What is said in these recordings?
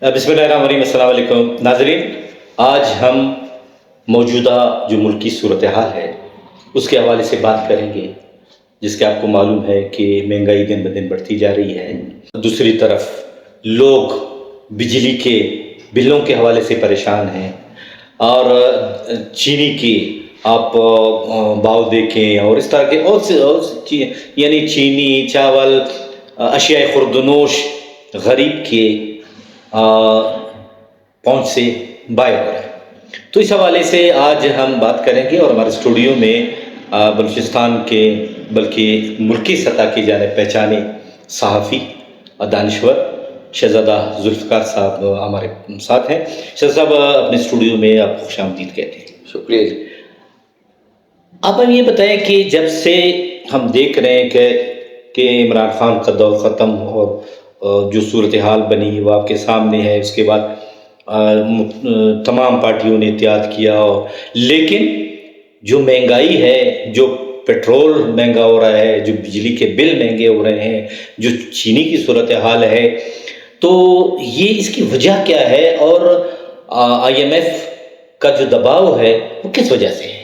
بسم اللہ الرحمن الرحیم، السلام علیکم ناظرین۔ آج ہم موجودہ جو ملکی صورتحال ہے اس کے حوالے سے بات کریں گے، جس کے آپ کو معلوم ہے کہ مہنگائی دن بدن بڑھتی جا رہی ہے۔ دوسری طرف لوگ بجلی کے بلوں کے حوالے سے پریشان ہیں، اور چینی کی آپ باؤ دیکھیں اور اس طرح کے یعنی چینی، چاول، اشیاء خوردنوش غریب کے پہنچ سے باہر ہو رہا ہے۔ تو اس حوالے سے آج ہم بات کریں گے، اور ہمارے اسٹوڈیو میں بلوچستان کے بلکہ ملکی سطح کی جانب پہچانے صحافی اور دانشور شہزادہ ذوالفقار صاحب ہمارے ساتھ ہیں۔ شہزادہ صاحب، اپنے اسٹوڈیو میں آپ خوش آمدید کہتے ہیں۔ شکریہ جی۔ آپ ہمیں یہ بتائیں کہ جب سے ہم دیکھ رہے ہیں کہ عمران خان کا دور ختم اور جو صورتحال بنی وہ آپ کے سامنے ہے، اس کے بعد تمام پارٹیوں نے اتحاد کیا، لیکن جو مہنگائی ہے، جو پیٹرول مہنگا ہو رہا ہے، جو بجلی کے بل مہنگے ہو رہے ہیں، جو چینی کی صورتحال ہے، تو یہ اس کی وجہ کیا ہے، اور آئی ایم ایف کا جو دباؤ ہے وہ کس وجہ سے ہے؟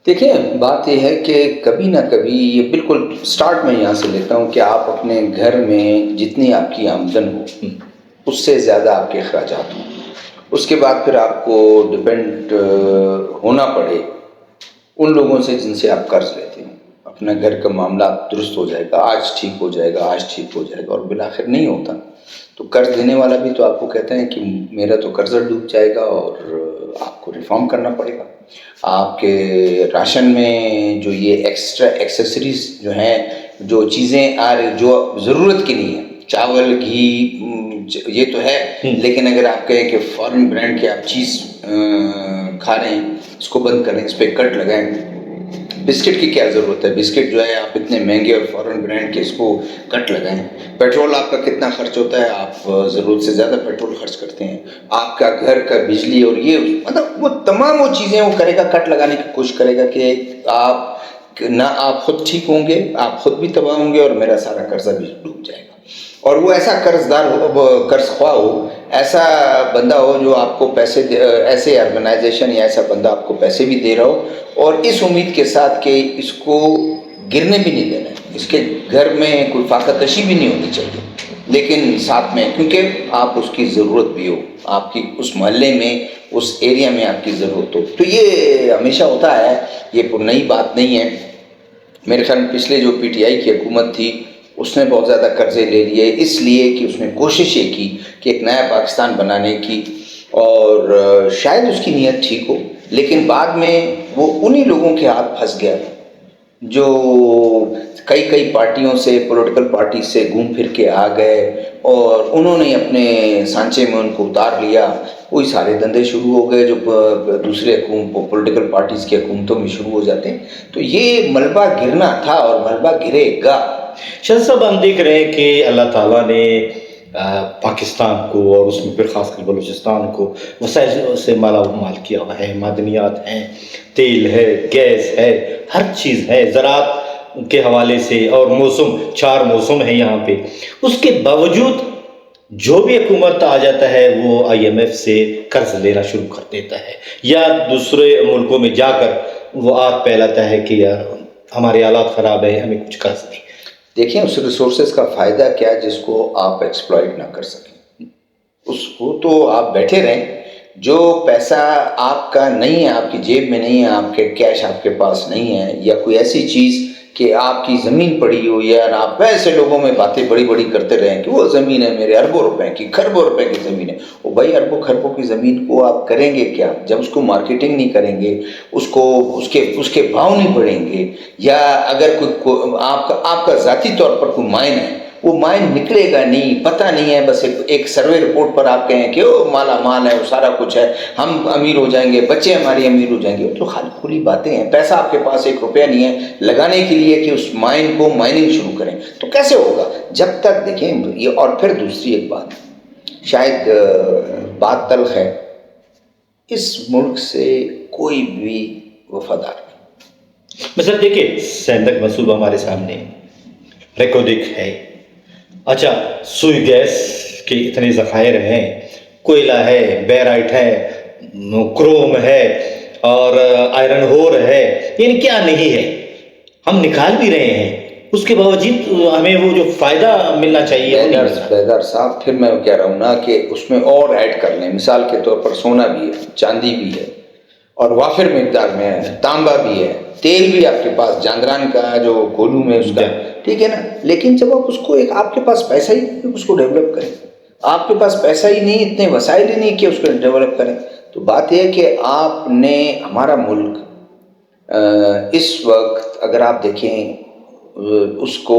دیکھیں، بات یہ ہے کہ کبھی نہ کبھی یہ بالکل سٹارٹ میں یہاں سے لیتا ہوں کہ آپ اپنے گھر میں جتنی آپ کی آمدن ہو اس سے زیادہ آپ کے اخراجات ہوں، اس کے بعد پھر آپ کو ڈپینڈ ہونا پڑے ان لوگوں سے جن سے آپ قرض لیتے ہیں۔ اپنا گھر کا معاملہ درست ہو جائے گا، آج ٹھیک ہو جائے گا، آج ٹھیک ہو جائے گا، اور بالآخر نہیں ہوتا۔ تو قرض دینے والا بھی تو آپ کو کہتا ہے کہ میرا تو قرضہ ڈوب جائے گا اور آپ کو ریفارم کرنا پڑے گا۔ آپ کے راشن میں جو یہ ایکسٹرا ایکسیسریز جو ہیں، جو چیزیں جو ضرورت کی نہیں ہیں، چاول، گھی، یہ تو ہے، لیکن اگر آپ کہیں کہ فارن برانڈ کی آپ چیز کھا رہے ہیں، اس کو بند کریں، اس پہ کٹ لگائیں۔ بسکٹ کی کیا ضرورت ہے؟ بسکٹ جو ہے آپ اتنے مہنگے اور فارن برانڈ کے، اس کو کٹ لگائیں۔ پیٹرول آپ کا کتنا خرچ ہوتا ہے؟ آپ ضرورت سے زیادہ پیٹرول خرچ کرتے ہیں۔ آپ کا گھر کا بجلی اور یہ مطلب وہ تمام وہ چیزیں وہ کرے گا، کٹ لگانے کی کوشش کرے گا کہ نہ آپ خود ٹھیک ہوں گے، آپ خود بھی تباہ ہوں گے، اور میرا سارا قرضہ بھی ڈوب جائے گا۔ اور وہ ایسا قرض خواہ ہو، ایسا بندہ ہو جو آپ کو پیسے ایسے آرگنائزیشن یا ایسا بندہ آپ کو پیسے بھی دے رہا ہو، اور اس امید کے ساتھ کہ اس کو گرنے بھی نہیں دینا ہے، اس کے گھر میں کوئی فاقہ کشی بھی نہیں ہونی چاہیے، لیکن ساتھ میں کیونکہ آپ اس کی ضرورت بھی ہو، آپ کی اس محلے میں، اس ایریا میں آپ کی ضرورت ہو۔ تو یہ ہمیشہ ہوتا ہے، یہ کوئی نئی بات نہیں ہے۔ میرے خیال میں پچھلے جو پی ٹی آئی کی حکومت تھی اس نے بہت زیادہ قرضے لے لیے، اس لیے کہ اس نے کوشش یہ کی کہ ایک نیا پاکستان بنانے کی، اور شاید اس کی نیت ٹھیک ہو، لیکن بعد میں وہ انہی لوگوں کے ہاتھ پھنس گیا جو کئی پارٹیوں سے، پولیٹیکل پارٹی سے گھوم پھر کے آ گئے، اور انہوں نے اپنے سانچے میں ان کو اتار لیا۔ کوئی سارے دندے شروع ہو گئے جو دوسرے پولیٹیکل پارٹیز کی حکومتوں میں شروع ہو جاتے ہیں۔ تو یہ ملبہ گرنا تھا اور ملبہ گرے گا۔ شاہ صاحب، ہم دیکھ رہے ہیں کہ اللہ تعالیٰ نے پاکستان کو، اور اس میں پھر خاص کر بلوچستان کو، وسائل سے مالا مال کیا ہوا ہے۔ معدنیات ہیں، تیل ہے، گیس ہے، ہر چیز ہے، زراعت کے حوالے سے، اور موسم، 4 موسم ہیں یہاں پہ۔ اس کے باوجود جو بھی حکومت آ جاتا ہے وہ آئی ایم ایف سے قرض لینا شروع کر دیتا ہے، یا دوسرے ملکوں میں جا کر وہ آگ پھیلاتا ہے کہ یار ہمارے حالات خراب ہے، ہمیں کچھ قرض دیں۔ دیکھیں، اس ریسورسز کا فائدہ کیا ہے جس کو آپ ایکسپلائٹ نہ کر سکیں؟ اس کو تو آپ بیٹھے رہیں۔ جو پیسہ آپ کا نہیں ہے، آپ کی جیب میں نہیں ہے، آپ کے کیش آپ کے پاس نہیں ہے، یا کوئی ایسی چیز کہ آپ کی زمین پڑی ہو، یا آپ ویسے لوگوں میں باتیں بڑی بڑی کرتے رہیں کہ وہ زمین ہے میرے اربوں روپے کی، کھربوں روپے کی زمین ہے۔ وہ بھائی اربوں کھربوں کی زمین کو آپ کریں گے کیا جب اس کو مارکیٹنگ نہیں کریں گے، اس کے بھاؤ نہیں بڑھیں گے، یا اگر کوئی آپ کا ذاتی طور پر کوئی مائن ہے، وہ مائن نکلے گا نہیں، پتہ نہیں ہے، بس ایک سروے رپورٹ پر آپ کہیں کہ وہ مالا مال ہے، وہ سارا کچھ ہے، ہم امیر ہو جائیں گے، بچے ہماری امیر ہو جائیں گے، تو خالی کھلی باتیں ہیں۔ پیسہ آپ کے پاس 1 روپیہ نہیں ہے لگانے کے لیے کہ اس مائن کو مائننگ شروع کریں، تو کیسے ہوگا؟ جب تک دیکھیں یہ۔ اور پھر دوسری ایک بات، شاید بات تلخ ہے، اس ملک سے کوئی بھی وفادار نہیں۔ مثلا دیکھیں، سینڈک منصوبہ ہمارے سامنے ریکوڈک ہے، اچھا سوئی گیس کہ اتنے ذخائر ہیں، کوئلہ ہے، بیرائٹ ہے، کروم ہے اور آئرن ہور ہے، یعنی کیا نہیں ہے، ہم نکال بھی رہے ہیں، اس کے باوجود ہمیں وہ جو فائدہ ملنا چاہیے وہ نہیں مل رہا۔ بیدار صاحب، پھر میں کہہ رہا ہوں نا کہ اس میں اور ایڈ کر لیں، مثال کے طور پر سونا بھی ہے، چاندی بھی ہے، اور وافر مقدار میں ہے، تانبا بھی ہے، تیل بھی آپ کے پاس جاندران کا جو گولو میں اس کا، ٹھیک ہے نا، لیکن جب آپ اس کو آپ کے پاس پیسہ ہی نہیں اس کو ڈیولپ کریں، آپ کے پاس پیسہ ہی نہیں، اتنے وسائل ہی نہیں کہ اس کو ڈیولپ کریں، تو بات یہ ہے کہ آپ نے ہمارا ملک اس وقت اگر آپ دیکھیں اس کو،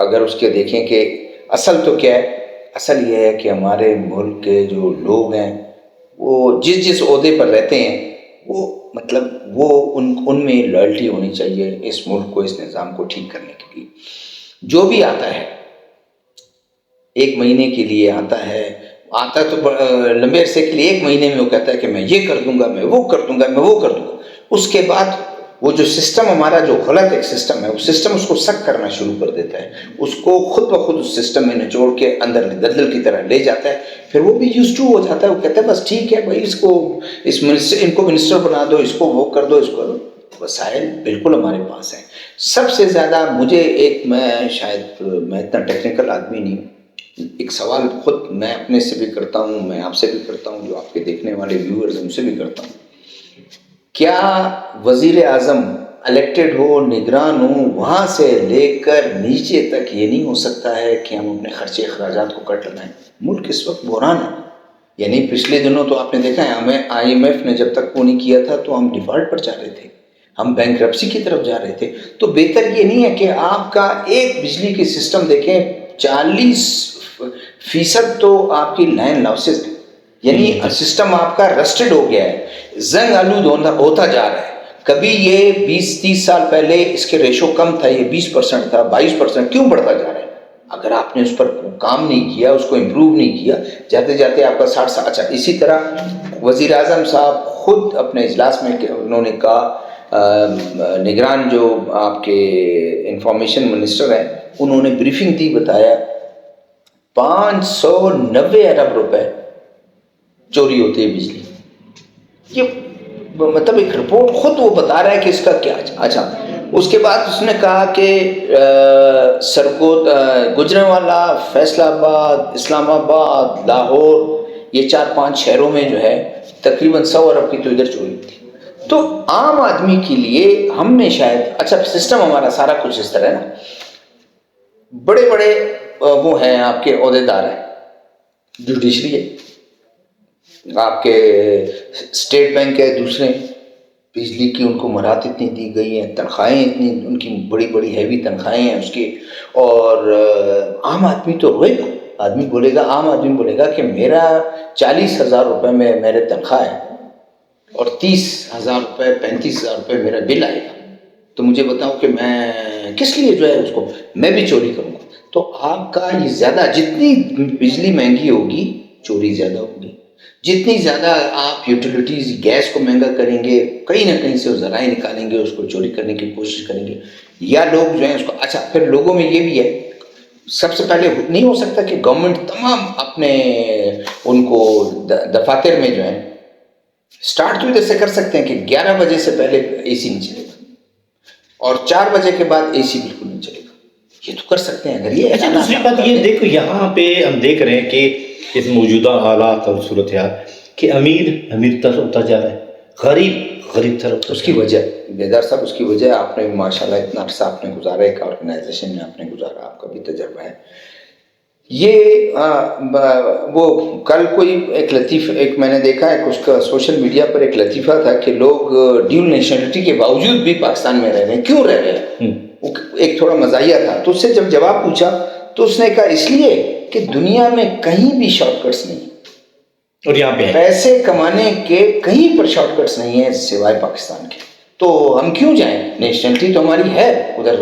اگر اس کے دیکھیں کہ اصل تو کیا ہے، اصل یہ ہے کہ ہمارے ملک کے جو لوگ ہیں وہ جس عہدے پر رہتے ہیں وہ مطلب وہ ان میں لائلٹی ہونی چاہیے اس ملک کو، اس نظام کو ٹھیک کرنے کے لیے۔ جو بھی آتا ہے 1 مہینے کے لیے آتا تو لمبے عرصے کے لیے 1 مہینے میں وہ کہتا ہے کہ میں یہ کر دوں گا، میں وہ کر دوں گا، میں وہ کر دوں گا، اس کے بعد وہ جو سسٹم ہمارا جو غلط ایک سسٹم ہے، وہ سسٹم اس کو سک کرنا شروع کر دیتا ہے، اس کو خود بخود اس سسٹم میں نچوڑ کے اندر دلدل کی طرح لے جاتا ہے، پھر وہ بھی یوز ٹو ہو جاتا ہے، وہ کہتا ہے بس ٹھیک ہے بھائی، ان کو منسٹر بنا دو، اس کو وہ کر دو، اس کو۔ وسائل بالکل ہمارے پاس ہیں۔ سب سے زیادہ مجھے میں اتنا ٹیکنیکل آدمی نہیں ہوں، ایک سوال خود میں اپنے سے بھی کرتا ہوں، میں آپ سے بھی کرتا ہوں، جو آپ کے دیکھنے والے ویورز ہیں ان سے بھی کرتا ہوں، کیا وزیر اعظم الیکٹڈ ہو، نگران ہو، وہاں سے لے کر نیچے تک یہ نہیں ہو سکتا ہے کہ ہم اپنے خرچے اخراجات کو کٹ لگائیں؟ ملک اس وقت بحران ہے، یعنی پچھلے دنوں تو آپ نے دیکھا ہے، ہمیں IMF نے جب تک وہ نہیں کیا تھا تو ہم ڈیفالٹ پر جا رہے تھے، ہم بینکرپسی کی طرف جا رہے تھے۔ تو بہتر یہ نہیں ہے کہ آپ کا ایک بجلی کی سسٹم دیکھیں 40% تو آپ کی لائن لاسز ہے، یعنی سسٹم آپ کا رسٹڈ ہو گیا ہے، زنگ آلود ہوتا جا رہا ہے۔ کبھی یہ 20-30 سال پہلے اس کے ریشو کم تھا، یہ 20% تھا، 22%، کیوں بڑھتا جا رہا ہے؟ اگر آپ نے اس پر کام نہیں کیا، اس کو امپروو نہیں کیا، جاتے جاتے آپ کا 60 سال۔ اچھا، اسی طرح وزیر اعظم صاحب خود اپنے اجلاس میں انہوں نے کہا، نگران جو آپ کے انفارمیشن منسٹر ہیں انہوں نے بریفنگ دی، بتایا 590 ارب روپے چوری ہوتی ہے بجلی، یہ مطلب ایک رپورٹ خود وہ بتا رہا ہے کہ اس کا کیا۔ اچھا، اس کے بعد اس نے کہا کہ گوجرانوالہ، فیصل آباد، اسلام آباد، لاہور، یہ 4-5 شہروں میں جو ہے تقریباً 100 ارب کی تو ادھر چوری ہوتی ہے۔ تو عام آدمی کے لیے ہم نے شاید، اچھا سسٹم ہمارا سارا کچھ اس طرح ہے نا، بڑے بڑے وہ ہیں آپ کے عہدیدار ہیں، جوڈیشری ہے، آپ کے اسٹیٹ بینک ہے، دوسرے بجلی کی ان کو مراحت اتنی دی گئی ہیں، تنخواہیں اتنی ان کی بڑی بڑی ہیوی تنخواہیں ہیں اس کی، اور عام آدمی تو روئے گا، عام آدمی بولے گا کہ میرا 40,000 روپے میں میرے تنخواہ ہے اور 30,000 روپے 35,000 روپے میرا بل آئے گا، تو مجھے بتاؤ کہ میں کس لیے جو ہے اس کو میں بھی چوری کروں گا۔ تو آپ کا یہ زیادہ، جتنی بجلی مہنگی ہوگی چوری زیادہ ہوگی، جتنی زیادہ آپ یوٹیلیٹیز گیس کو مہنگا کریں گے، کہیں نہ کہیں سے وہ ذرائع نکالیں گے، اس کو چوری کرنے کی کوشش کریں گے، یا لوگ جو ہیں اس کو۔ اچھا، پھر لوگوں میں یہ بھی ہے، سب سے پہلے نہیں ہو سکتا کہ گورنمنٹ تمام اپنے ان کو دفاتر میں جو ہیں سٹارٹ تو ادھر سے کر سکتے ہیں کہ 11 بجے سے پہلے AC نہیں چلے گا اور 4 بجے کے بعد AC بالکل نہیں چلے گا، یہ تو کر سکتے ہیں اگر یہ۔ اچھا، دوسری بات یہ دیکھو، یہاں پہ ہم دیکھ رہے ہیں کہ اس موجودہ حالات اور صورتحال کہ امیر تر ہوتا جا رہا ہے، غریب تر ہوتا۔ اس کی وجہ بیدار صاحب، اس کی وجہ آپ نے ماشاءاللہ اتنا عرصہ آپ نے گزارا، ایک آرگنائزیشن میں آپ نے گزارا، آپ کا بھی تجربہ ہے یہ۔ وہ کل کوئی ایک میں نے دیکھا ہے اس کا سوشل میڈیا پر ایک لطیفہ تھا کہ لوگ ڈیول نیشنلٹی کے باوجود بھی پاکستان میں رہ رہے ہیں، کیوں رہ رہے ہیں؟ ایک تھوڑا مزاحیہ تھا، تو اس سے جب جواب پوچھا تو اس نے کہا اس لیے کہ دنیا میں کہیں بھی شارٹ کٹس نہیں، اور یہاں پہ پیسے کمانے کے کہیں پر شارٹ کٹس نہیں ہیں سوائے پاکستان کے، تو ہم کیوں جائیں؟ نیشنلٹی تو ہماری ہے ادھر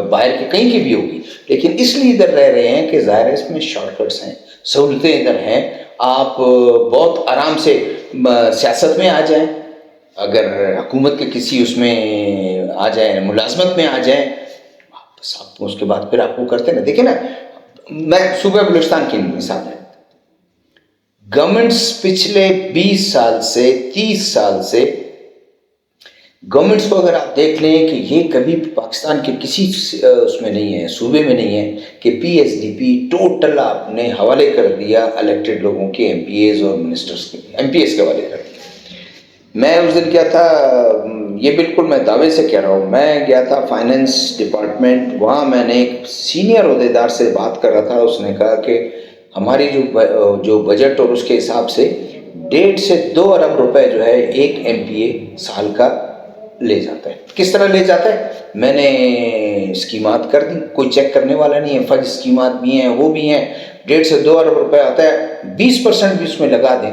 باہر کے کہیں کی بھی ہوگی، لیکن اس لیے ادھر رہ رہے ہیں کہ ظاہر ہے اس میں شارٹ کٹس ہیں، سہولتیں ادھر ہیں، آپ بہت آرام سے سیاست میں آ جائیں، اگر حکومت کے کسی اس میں آ جائیں، ملازمت میں آ جائیں، بس آپ اس کے بعد پھر آپ کو کرتے نا۔ دیکھیں نا، میں صوبہ بلوچستان کی مثال ہے، گورنمنٹس پچھلے 20 سال سے 30 سال سے گورنمنٹس کو اگر آپ دیکھ لیں کہ یہ کبھی پاکستان کے کسی اس میں نہیں ہے، صوبے میں نہیں ہے کہ P S D P total آپ نے حوالے کر دیا الیکٹڈ لوگوں کے، ایم پی ایز اور منسٹرز کے، ایم پی ایس کے حوالے کر دیا۔ میں اس دن کیا تھا، یہ بالکل میں دعوے سے کہہ رہا ہوں، میں گیا تھا فائنینس ڈپارٹمنٹ، وہاں میں نے ایک سینئر عہدیدار سے بات کر رہا تھا، اس نے کہا کہ ہماری جو بجٹ اور اس کے حساب سے 1.5 سے 2 ارب روپے جو ہے ایک ایم پی اے سال کا لے جاتا ہے۔ کس طرح لے جاتا ہے؟ میں نے اسکیمات کر دی، کوئی چیک کرنے والا نہیں ہے، فج اسکیمات بھی ہیں، وہ بھی ہیں، 1.5 سے 2 ارب روپے آتا ہے، 20% بھی اس میں لگا دیں،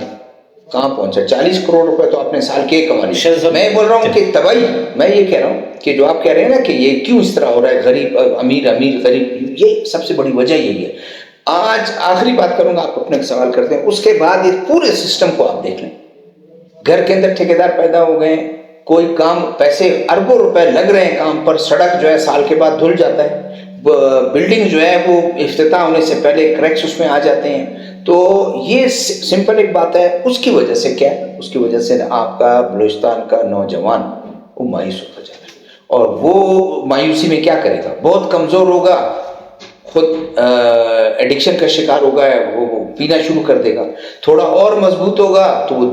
کہاں پہنچا؟ 40 کروڑ روپے تو آپ نے سال کے کما لیے۔ میں بول رہا ہوں کہ تباہی، میں یہ کہہ رہا ہوں کہ جو آپ کہہ رہے ہیں نا کہ یہ کیوں اس طرح ہو رہا ہے، غریب امیر، امیر غریب، یہ سب سے بڑی وجہ یہی ہے۔ آج آخری بات کروں گا، آپ اپنے سوال کرتے ہیں، اس کے بعد یہ پورے سسٹم کو آپ دیکھ لیں، گھر کے اندر ٹھیکیدار پیدا ہو گئے، کوئی کام، پیسے اربوں روپے لگ رہے ہیں کام پر، سڑک جو ہے سال کے بعد دھل جاتا ہے، بلڈنگ جو ہے وہ افتتاح ہونے سے پہلے کریکس اس میں آ جاتے ہیں۔ تو یہ سمپل ایک بات ہے، اس کی وجہ سے کیا ہے؟ اس کی وجہ سے آپ کا بلوچستان کا نوجوان وہ مایوس ہوتا جا رہا ہے، اور وہ مایوسی میں کیا کرے گا؟ بہت کمزور ہوگا، خود ایڈکشن کا شکار ہوگا، وہ پینا شروع کر دے گا، تھوڑا اور مضبوط ہوگا تو وہ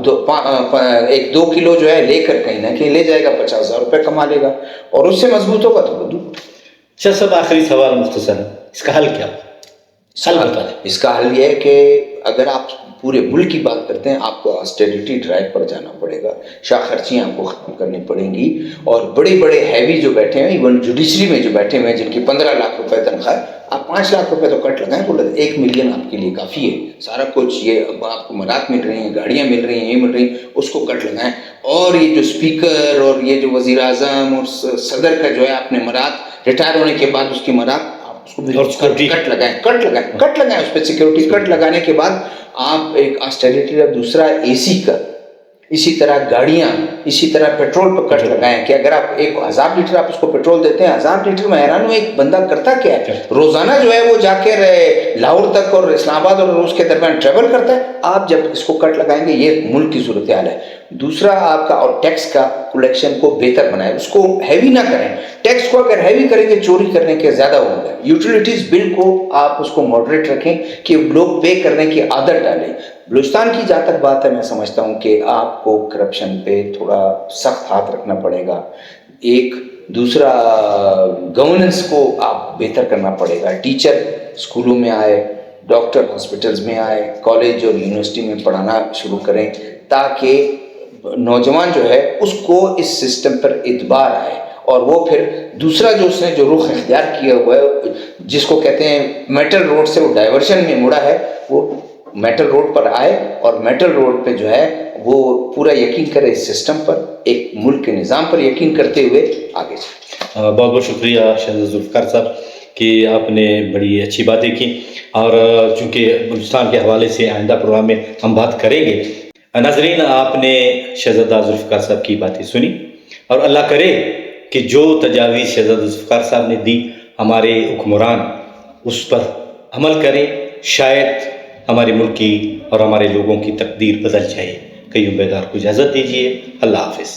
1-2 کلو جو ہے لے کر کہیں نہ کہیں لے جائے گا، 50,000 روپے کما لے گا، اور اس سے مضبوط ہوگا تو وہ دور۔ شاہ صاحب آخری سوال مختصر ہے، اس کا حل کیا؟ حل بتا دیں۔ اس کا حل یہ ہے کہ اگر آپ پورے ملک کی بات کرتے ہیں، آپ کو آسٹیریٹی ڈرائیو پر جانا پڑے گا، شاہ خرچیاں آپ کو ختم کرنی پڑیں گی، اور بڑے بڑے ہیوی جو بیٹھے ہیں، ایون جوڈیشری میں جو بیٹھے ہوئے ہیں جن کی 15 لاکھ روپے تنخواہ ہے، آپ 5 لاکھ روپے تو کٹ لگائیں، 1 ملین آپ کے لیے کافی ہے، سارا کچھ یہ آپ کو مراد مل رہی ہیں، گاڑیاں مل رہی ہیں، یہ مل رہی ہیں، اس کو کٹ لگائیں، اور یہ جو اسپیکر اور یہ جو وزیر اعظم اور صدر کا جو ہے آپ نے مراد ریٹائر ہونے کے بعد اس کی مراد اس کو کٹ لگائیں، اس پہ سیکیورٹی کٹ لگانے کے بعد آپ ایک آسٹیریٹی کا دوسرا اے سی کا، اسی طرح گاڑیاں، اسی طرح پیٹرول پہ کٹ لگائیں کہ اگر آپ 1000 لیٹر آپ اس کو پیٹرول دیتے ہیں، 1000 لیٹر میں حیران ہوں ایک بندہ کرتا کیا ہے، روزانہ جو ہے وہ جا کے لاہور تک اور اسلام آباد اور روز کے درمیان ٹریول کرتا ہے۔ آپ جب اس کو کٹ لگائیں گے، یہ ملک کی صورتحال ہے۔ دوسرا آپ کا، اور ٹیکس کا کلیکشن کو بہتر بنائیں، اس کو ہیوی نہ کریں، ٹیکس کو اگر ہیوی کریں گے چوری کرنے کے زیادہ ہوگا۔ یوٹیلیٹیز بل کو آپ اس کو ماڈریٹ رکھیں کہ لوگ پے کرنے کی عادت ڈالیں۔ بلوچستان کی جہاں تک بات ہے، میں سمجھتا ہوں کہ آپ کو کرپشن پہ تھوڑا سخت ہاتھ رکھنا پڑے گا، ایک دوسرا گورننس کو آپ بہتر کرنا پڑے گا، ٹیچر اسکولوں میں آئے، ڈاکٹر ہاسپٹلز میں آئے، کالج اور یونیورسٹی میں پڑھانا شروع کریں، تاکہ نوجوان جو ہے اس کو اس سسٹم پر اعتبار آئے، اور وہ پھر دوسرا جو اس نے جو رخ اختیار کیا ہوا ہے، جس کو کہتے ہیں میٹل روڈ سے وہ ڈائیورشن میں مڑا ہے، وہ میٹل روڈ پر آئے، اور میٹل روڈ پہ جو ہے وہ پورا یقین کرے اس سسٹم پر، ایک ملک کے نظام پر یقین کرتے ہوئے آگے چلے۔ بہت بہت شکریہ شہزاد ذوالفقار صاحب کہ آپ نے بڑی اچھی باتیں کی، اور چونکہ بلوچستان کے حوالے سے آئندہ پروگرام میں ہم بات کریں گے۔ ناظرین، آپ نے شہزادہ ذوالفقار صاحب کی باتیں سنی، اور اللہ کرے کہ جو تجاویز شہزادہ ذوالفقار صاحب نے دی ہمارے حکمران اس پر عمل کریں، شاید ہمارے ملک کی اور ہمارے لوگوں کی تقدیر بدل جائے۔ قیوم بیدار کو اجازت دیجیے، اللہ حافظ۔